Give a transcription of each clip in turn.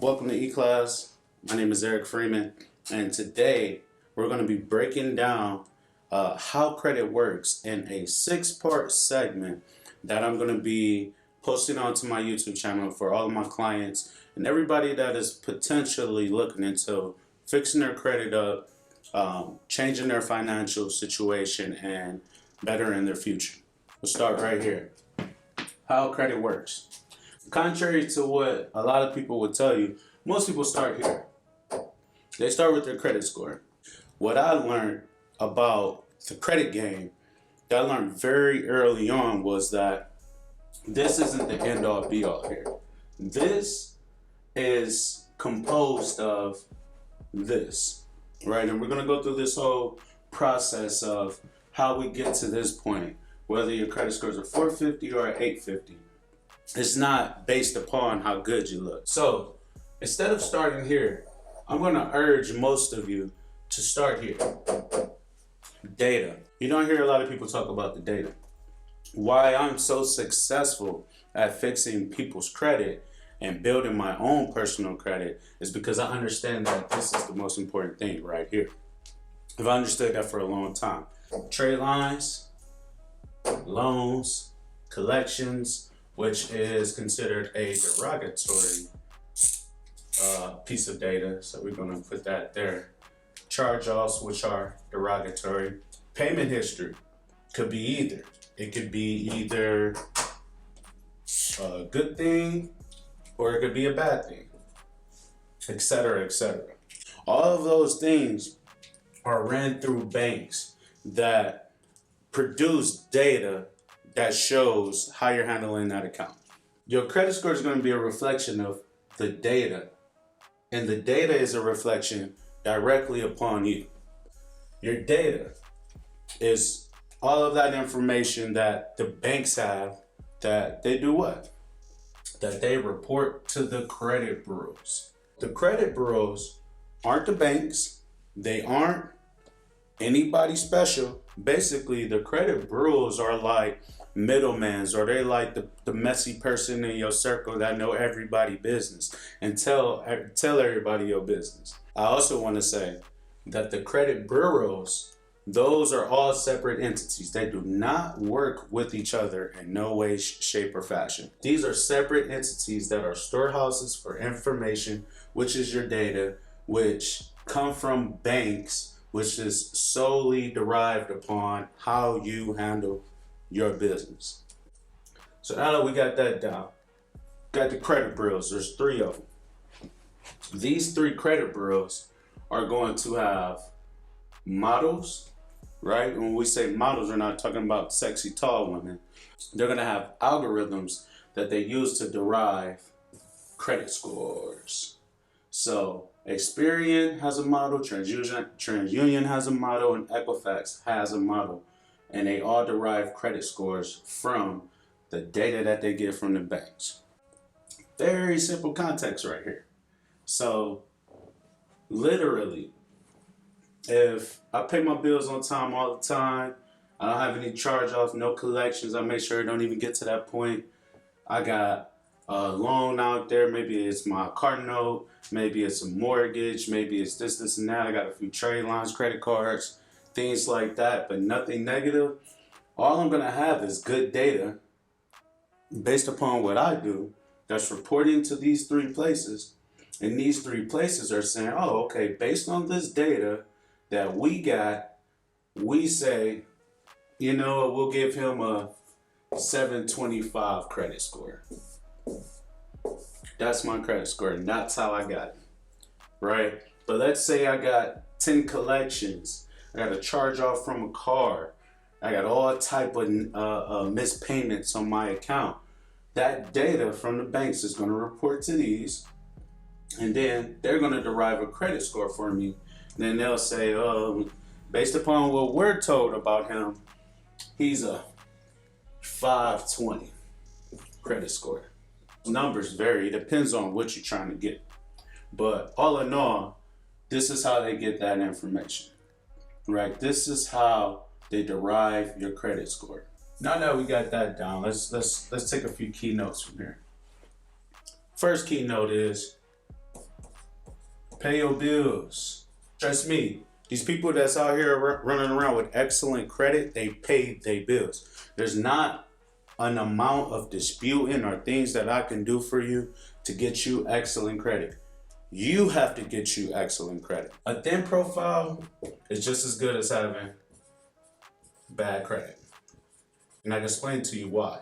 Welcome to E-Class. My name is Eric Freeman, and today we're going to be breaking down how credit works in a 6-part segment that I'm going to be posting onto my YouTube channel for all of my clients and everybody that is potentially looking into fixing their credit up, changing their financial situation, and bettering their future. We'll start right here. How credit works. Contrary to what a lot of people would tell you, most people start here. They start with their credit score. What I learned about the credit game that I learned very early on was that this isn't the end all be all here. This is composed of this, right? And we're going to go through this whole process of how we get to this point, whether your credit scores are 450 or 850. It's not based upon how good you look. So instead of starting here, I'm going to urge most of you to start here. Data. You don't hear a lot of people talk about the data. Why I'm so successful at fixing people's credit and building my own personal credit is because I understand that this is the most important thing right here. I've understood that for a long time. Trade lines, loans, collections, which is considered a derogatory piece of data. So we're going to put that there. Charge-offs, which are derogatory. Payment history could be either. It could be either a good thing or it could be a bad thing, etc., etc. All of those things are ran through banks that produce data that shows how you're handling that account. Your credit score is going to be a reflection of the data, and the data is a reflection directly upon you. Your data is all of that information that the banks have that they do what? That they report to the credit bureaus. The credit bureaus aren't the banks. They aren't anybody special. Basically, the credit bureaus are like middlemans, or they like the messy person in your circle that know everybody business and tell everybody your business. I also want to say that the credit bureaus, those are all separate entities. They do not work with each other in no way, shape, or fashion. These are separate entities that are storehouses for information, which is your data, which come from banks, which is solely derived upon how you handle your business. So now that we got that down, got the credit bureaus, there's 3 of them. These 3 credit bureaus are going to have models, right? When we say models, we're not talking about sexy tall women. They're going to have algorithms that they use to derive credit scores. So Experian has a model, TransUnion has a model, and Equifax has a model. And they all derive credit scores from the data that they get from the banks. Very simple context right here. So literally, if I pay my bills on time all the time, I don't have any charge-offs, no collections, I make sure I don't even get to that point. I got a loan out there, maybe it's my car note, maybe it's a mortgage, maybe it's this, and that. I got a few trade lines, credit cards, things like that, but nothing negative. All I'm going to have is good data based upon what I do that's reporting to these 3 places. And these 3 places are saying, oh, okay, based on this data that we got, we say, you know, we'll give him a 725 credit score. That's my credit score, and that's how I got it, right? But let's say I got 10 collections. I got a charge off from a car. I got all type of missed payments on my account. That data from the banks is going to report to these, and then they're going to derive a credit score for me. Then they'll say, based upon what we're told about him, he's a 520 credit score. Numbers vary. It depends on what you're trying to get. But all in all, this is how they get that information. Right, this is how they derive your credit score. Now that we got that down, let's take a few key notes from here. First key note is Pay your bills. Trust me, these people that's out here running around with excellent credit, they pay their bills. There's not an amount of disputing or things that I can do for you to get you excellent credit. You have to get you excellent credit. A thin profile is just as good as having bad credit. And I can explain to you why.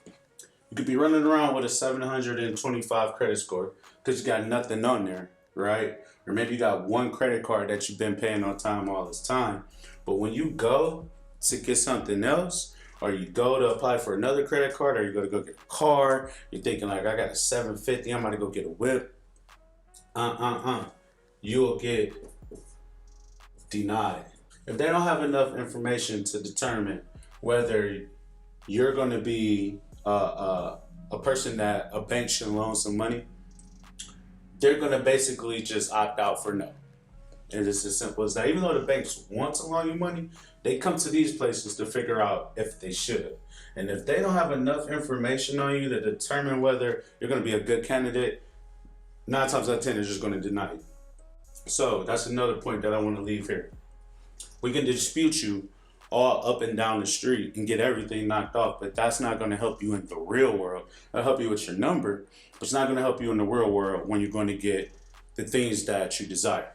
You could be running around with a 725 credit score because you got nothing on there, right? Or maybe you got one credit card that you've been paying on time all this time. But when you go to get something else, or you go to apply for another credit card, or you go to get a car, you're thinking like, I got a 750, I'm about to go get a whip. You'll get denied. If they don't have enough information to determine whether you're going to be a person that a bank should loan some money, they're going to basically just opt out for no. And it's as simple as that. Even though the banks want to loan you money, they come to these places to figure out if they should. And if they don't have enough information on you to determine whether you're going to be a good candidate, 9 times out of 10, they're just going to deny you. So that's another point that I want to leave here. We can dispute you all up and down the street and get everything knocked off, but that's not going to help you in the real world. It'll help you with your number, but it's not going to help you in the real world when you're going to get the things that you desire.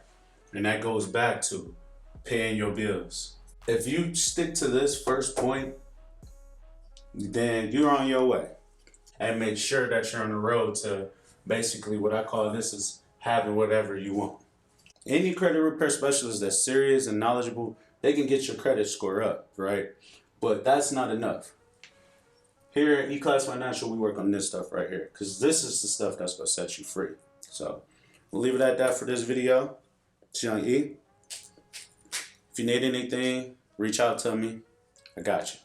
And that goes back to paying your bills. If you stick to this first point, then you're on your way. And make sure that you're on the road to basically what I call this is having whatever you want. Any credit repair specialist that's serious and knowledgeable, they can get your credit score up, right? But that's not enough. Here at E-Class Financial, we work on this stuff right here because this is the stuff that's going to set you free. So we'll leave it at that for this video. It's Young E. If you need anything, reach out to me. I got you.